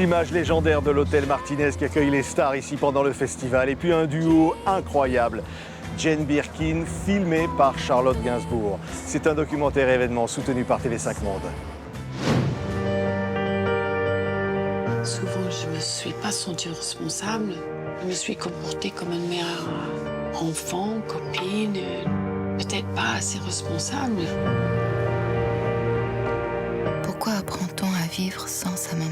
Image légendaire de l'hôtel Martinez qui accueille les stars ici pendant le festival. Et puis un duo incroyable. Jane Birkin, filmée par Charlotte Gainsbourg. C'est un documentaire événement soutenu par TV5 Monde. Souvent, je ne me suis pas sentie responsable. Je me suis comportée comme une mère enfant, copine, peut-être pas assez responsable. Pourquoi apprend-on à vivre sans sa maman?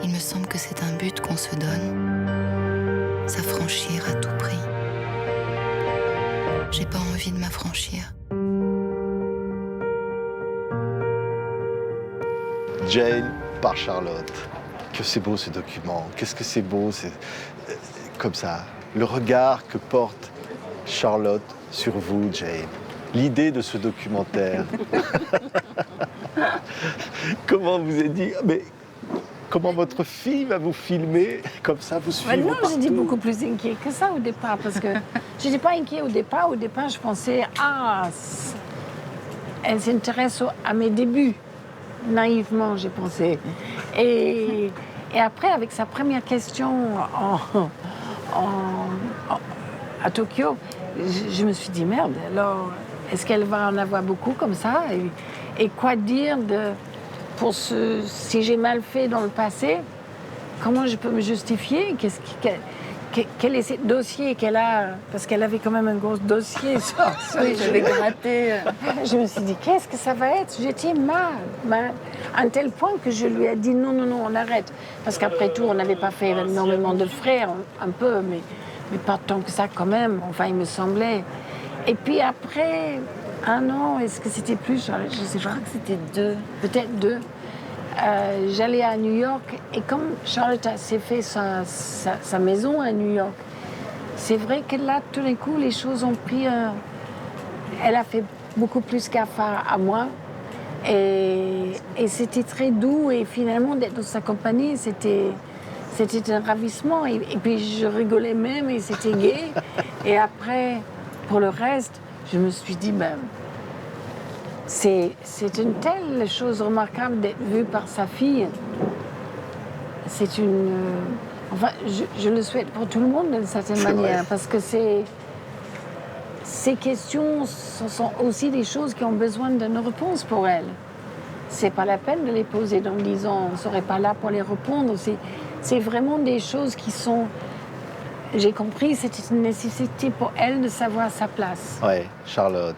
Il me semble que c'est un but qu'on se donne, s'affranchir à tout prix. J'ai pas envie de m'affranchir. Jane par Charlotte. Que c'est beau ce document, qu'est-ce que c'est beau, c'est comme ça, le regard que porte Charlotte sur vous, Jane. L'idée de ce documentaire. Comment vous avez dit, mais comment votre fille va vous filmer comme ça, vous suivre Non, partout. j'étais beaucoup plus inquiet que ça au départ, parce que je n'étais pas inquiet au départ. Au départ, je pensais, elle s'intéresse à mes débuts. Naïvement, j'ai pensé. Et après, avec sa première question à Tokyo, je me suis dit, merde, alors, est-ce qu'elle va en avoir beaucoup comme ça? Et quoi dire si j'ai mal fait dans le passé, comment je peux me justifier? Quel est ce dossier qu'elle a? Parce qu'elle avait quand même un gros dossier. Oui, j'avais gratté. Je me suis dit, qu'est-ce que ça va être? J'étais mal, à un tel point que je lui ai dit non, on arrête. Parce qu'après tout, on n'avait pas fait énormément de frais, un peu, mais pas tant que ça quand même. Enfin, il me semblait. Et puis après, un an, est-ce que c'était plus? Je sais pas. Je crois que c'était 2. Peut-être 2. J'allais à New York et comme Charlotte s'est fait sa maison à New York, c'est vrai que là, tout d'un coup, les choses ont pris... Elle a fait beaucoup plus gaffe à moi et c'était très doux et finalement, d'être dans sa compagnie, c'était un ravissement et puis je rigolais même et c'était gai. Et après, pour le reste, je me suis dit, c'est une telle chose remarquable d'être vue par sa fille. C'est une... Enfin, je le souhaite pour tout le monde d'une certaine manière, parce que ces questions sont aussi des choses qui ont besoin d'une réponse pour elle. C'est pas la peine de les poser en disant on ne serait pas là pour les répondre. C'est vraiment des choses qui sont... J'ai compris, c'était une nécessité pour elle de savoir sa place. Ouais, Charlotte.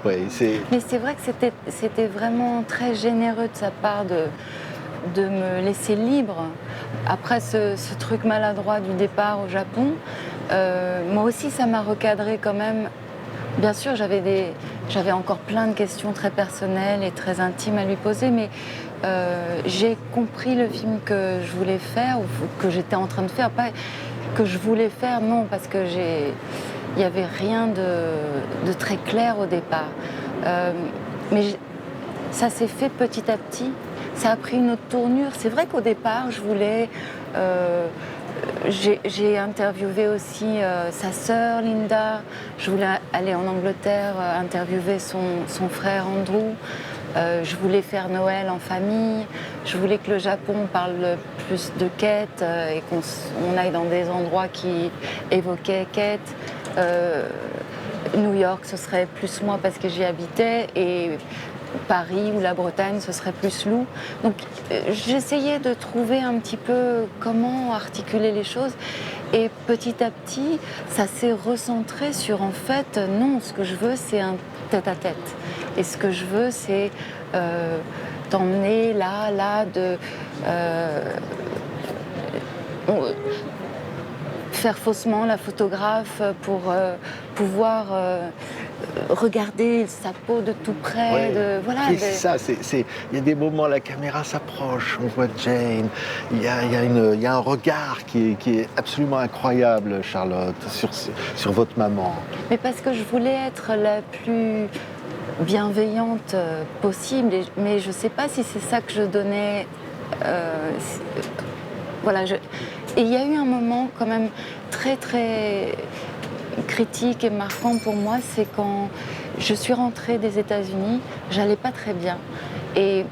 Oui, Mais c'est vrai que c'était vraiment très généreux de sa part de me laisser libre. Après ce truc maladroit du départ au Japon, moi aussi ça m'a recadré quand même. Bien sûr, j'avais encore plein de questions très personnelles et très intimes à lui poser, mais j'ai compris le film que je voulais faire, ou que j'étais en train de faire. Pas que je voulais faire, non, parce que il n'y avait rien de très clair au départ. Mais ça s'est fait petit à petit. Ça a pris une autre tournure. C'est vrai qu'au départ, je voulais... j'ai interviewé aussi sa sœur, Linda. Je voulais aller en Angleterre interviewer son frère, Andrew. Je voulais faire Noël en famille. Je voulais que le Japon parle plus de Kate et qu'on aille dans des endroits qui évoquaient Kate. New York, ce serait plus moi parce que j'y habitais, et Paris ou la Bretagne, ce serait plus Lou. Donc j'essayais de trouver un petit peu comment articuler les choses, et petit à petit, ça s'est recentré sur, en fait, non, ce que je veux, c'est un tête-à-tête. Et ce que je veux, c'est t'emmener là, faire faussement la photographe pour pouvoir regarder sa peau de tout près. Ouais. Voilà, C'est ça, il y a des moments, la caméra s'approche, on voit Jane, il y a un regard qui est absolument incroyable, Charlotte, sur votre maman. Mais parce que je voulais être la plus bienveillante possible, mais je ne sais pas si c'est ça que je donnais. Voilà, et il y a eu un moment quand même très très critique et marquant pour moi, c'est quand je suis rentrée des États-Unis, j'allais pas très bien. Et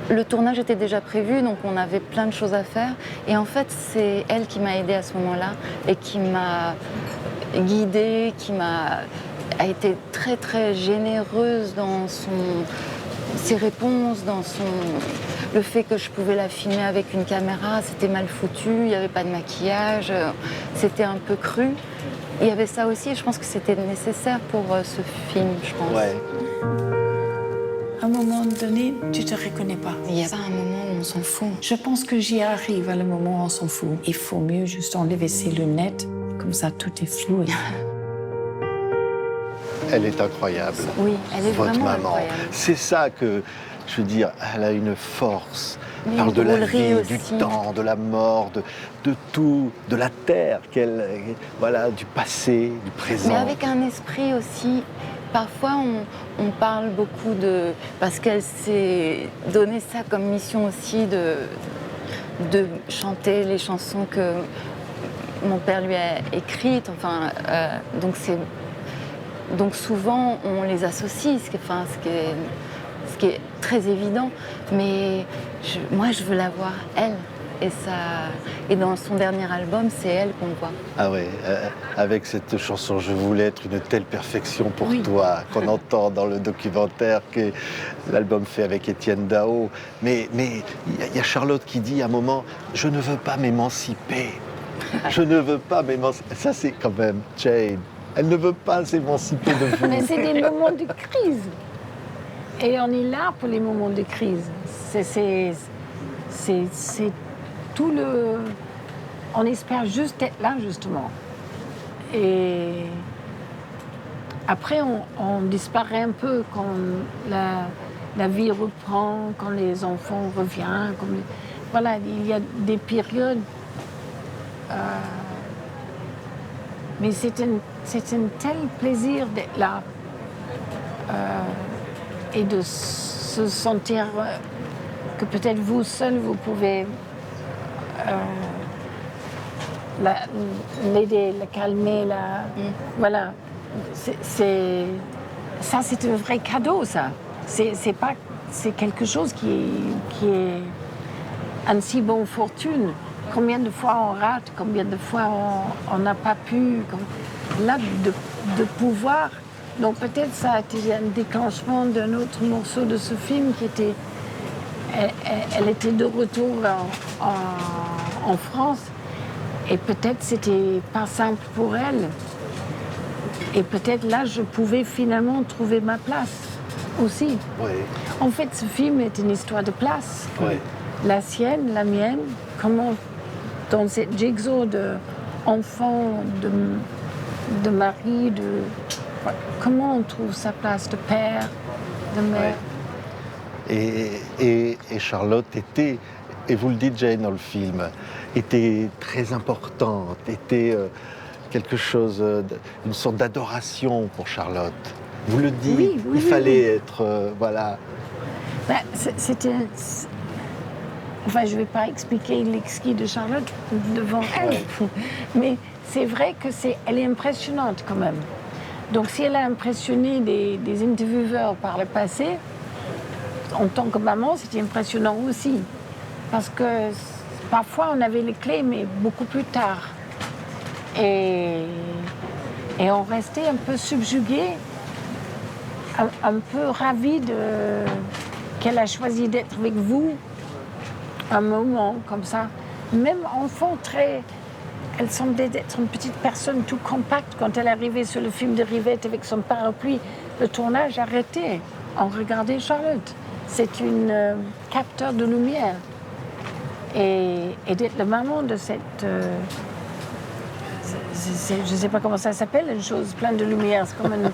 le tournage était déjà prévu, donc on avait plein de choses à faire. Et en fait, c'est elle qui m'a aidée à ce moment-là et qui m'a guidée, a été très très généreuse dans ses réponses, le fait que je pouvais la filmer avec une caméra, c'était mal foutu, il n'y avait pas de maquillage, c'était un peu cru. Il y avait ça aussi, et je pense que c'était nécessaire pour ce film, je pense. Ouais. À un moment donné, tu te reconnais pas. Il n'y a pas un moment où on s'en fout. Je pense que j'y arrive à le moment où on s'en fout. Il faut mieux juste enlever ses lunettes, comme ça tout est flou. Elle est incroyable. Oui, elle est Votre vraiment maman. incroyable. C'est ça que, je veux dire, elle a une force. Mais Elle parle de la vie, drôlerie du aussi. temps, de la mort, de tout, de la terre, voilà, du passé, du présent. Mais avec un esprit aussi. Parfois, on parle beaucoup de... Parce qu'elle s'est donné ça comme mission aussi de chanter les chansons que mon père lui a écrites. Enfin, donc souvent, on les associe, ce qui est très évident. Mais moi, je veux la voir, elle. Et dans son dernier album, c'est elle qu'on voit. Ah ouais, avec cette chanson « Je voulais être une telle perfection pour toi » qu'on entend dans le documentaire que l'album fait avec Étienne Dao. Mais il y a Charlotte qui dit à un moment « Je ne veux pas m'émanciper. Je ne veux pas m'émanciper. » Ça, c'est quand même Jane. Elle ne veut pas s'émanciper de vous. Mais c'est des moments de crise. Et on est là pour les moments de crise. C'est tout le... On espère juste être là, justement. Et après, on disparaît un peu quand la vie reprend, quand les enfants reviennent. Voilà, il y a des périodes... Mais c'est un tel plaisir d'être là et de se sentir que peut-être vous seul, vous pouvez l'aider, la calmer, voilà. C'est un vrai cadeau, ça. C'est quelque chose qui est une si bonne fortune. Combien de fois on rate, combien de fois on n'a pas pu. Là, de pouvoir. Donc peut-être ça a été un déclenchement d'un autre morceau de ce film qui était. Elle était de retour en France et peut-être c'était pas simple pour elle. Et peut-être là, je pouvais finalement trouver ma place aussi. Oui. En fait, ce film est une histoire de place. Oui. La sienne, la mienne, comment dans cette jigsaw d'enfants, de mari, comment on trouve sa place de père, de mère. Et Charlotte était, et vous le dites Jane dans le film, était très importante, était quelque chose, une sorte d'adoration pour Charlotte. Vous le dites, Oui, il fallait être, voilà. Ben, enfin, je ne vais pas expliquer l'exquis de Charlotte devant elle, mais c'est vrai elle est impressionnante quand même. Donc si elle a impressionné des intervieweurs par le passé, en tant que maman, c'était impressionnant aussi. Parce que parfois, on avait les clés, mais beaucoup plus tard. Et on restait un peu subjugué, un peu ravi qu'elle a choisi d'être avec vous un moment comme ça. Même enfant, elle semblait être une petite personne tout compacte. Quand elle arrivait sur le film de Rivette avec son parapluie, le tournage arrêté. On regardait Charlotte. C'est une capteur de lumière. Et d'être la maman de cette... je ne sais pas comment ça s'appelle, une chose pleine de lumière. C'est comme une...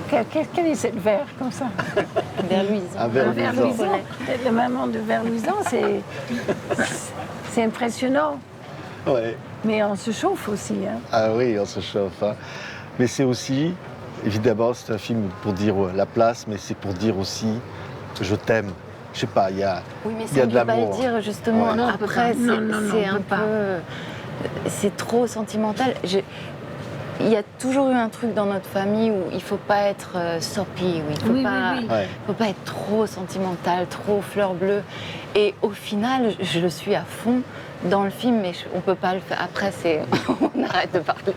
Quel est cette verre comme ça? Verluisant. Un verre luisant. D'être la maman de verre luisant, c'est impressionnant. Ouais. Mais on se chauffe aussi. Hein. Ah oui, on se chauffe. Hein. Mais c'est aussi, évidemment, c'est un film pour dire la place, mais c'est pour dire aussi que je t'aime. Je sais pas, il y a Oui, mais il y a ça, on de ne peut pas le l'amour. dire, justement. Ouais. Non, on peut Après, pas. Non, c'est on un peut pas. peu... C'est trop sentimental. Il y a toujours eu un truc dans notre famille où il ne faut pas être soppy, où il ne faut, Ouais. faut pas être trop sentimental, trop fleur bleue. Et au final, je le suis à fond dans le film, mais on ne peut pas le faire. Après, on arrête de parler.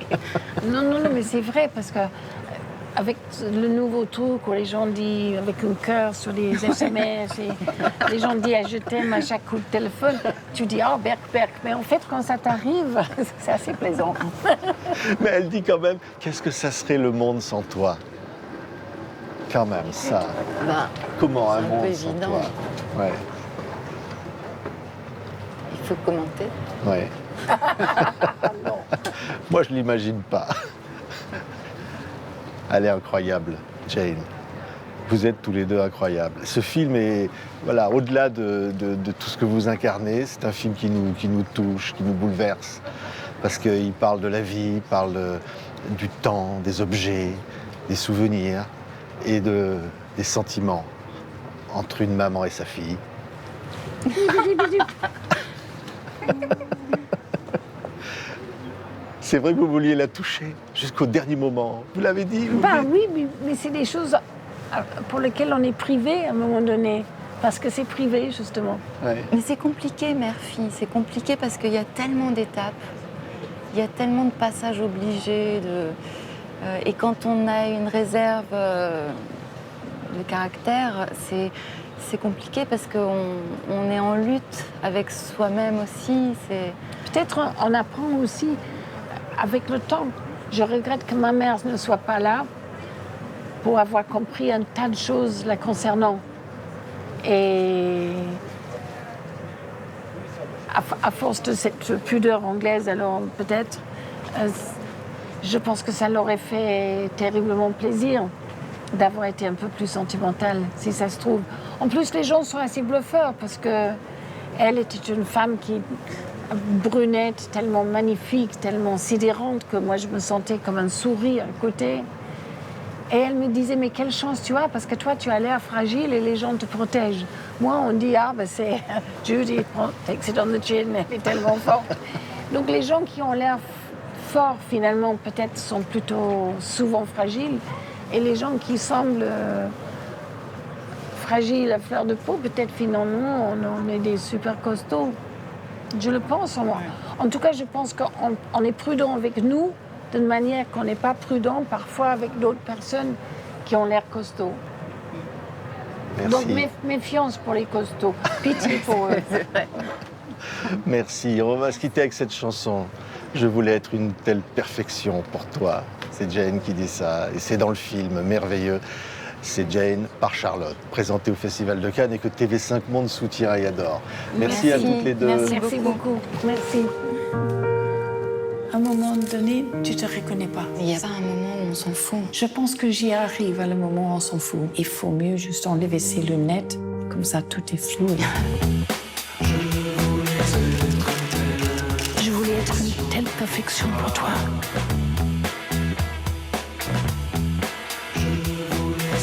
Non, mais c'est vrai, parce que avec le nouveau truc où les gens disent avec un cœur sur les SMS, et les gens disent je t'aime à chaque coup de téléphone, tu dis oh Berk. Mais en fait, quand ça t'arrive, c'est assez plaisant. Mais elle dit quand même, qu'est-ce que ça serait le monde sans toi? Quand même, ça. Ben, Comment un c'est un peu monde sans évident. toi? Ouais, il faut commenter. ouais. Moi, je l'imagine pas. Elle est incroyable, Jane. Vous êtes tous les deux incroyables. Ce film est, voilà, au-delà de tout ce que vous incarnez, c'est un film qui nous touche, qui nous bouleverse. Parce qu'il parle de la vie, il parle du temps, des objets, des souvenirs et des sentiments entre une maman et sa fille. C'est vrai que vous vouliez la toucher jusqu'au dernier moment. Vous l'avez dit? Oui, mais c'est des choses pour lesquelles on est privé à un moment donné. Parce que c'est privé, justement. Ouais. Mais c'est compliqué, mère-fille. C'est compliqué parce qu'il y a tellement d'étapes. Il y a tellement de passages obligés. Et quand on a une réserve de caractère, c'est compliqué parce qu'on est en lutte avec soi-même aussi. Peut-être on apprend aussi avec le temps. Je regrette que ma mère ne soit pas là pour avoir compris un tas de choses la concernant. Et à force de cette pudeur anglaise, alors peut-être, je pense que ça leur aurait fait terriblement plaisir d'avoir été un peu plus sentimentale, si ça se trouve. En plus, les gens sont assez bluffeurs parce que elle était une femme qui brunette, tellement magnifique, tellement sidérante que moi je me sentais comme un souris à côté. Et elle me disait, mais quelle chance tu as, parce que toi tu as l'air fragile et les gens te protègent. Moi on dit, c'est Judy, takes it on the chin, elle est tellement forte. Donc les gens qui ont l'air forts finalement peut-être sont plutôt souvent fragiles. Et les gens qui semblent fragiles à fleur de peau, peut-être finalement on est des super costauds. Je le pense. En tout cas, je pense qu'on est prudent avec nous d'une manière qu'on n'est pas prudent parfois avec d'autres personnes qui ont l'air costauds. Merci. Donc méfiance pour les costauds, pitié pour eux. Merci. On va se quitter avec cette chanson. Je voulais être une telle perfection pour toi. C'est Jane qui dit ça. Et c'est dans le film merveilleux. C'est Jane par Charlotte, présentée au Festival de Cannes et que TV5 Monde soutient et adore. Merci à toutes les deux. Merci beaucoup. Merci. À un moment donné, tu te reconnais pas. Il y a pas un moment où on s'en fout. Je pense que j'y arrive à le moment où on s'en fout. Il faut mieux juste enlever ses lunettes, comme ça tout est flou. Je voulais être une telle perfection pour toi.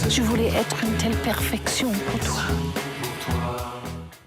Je voulais être une telle perfection pour toi.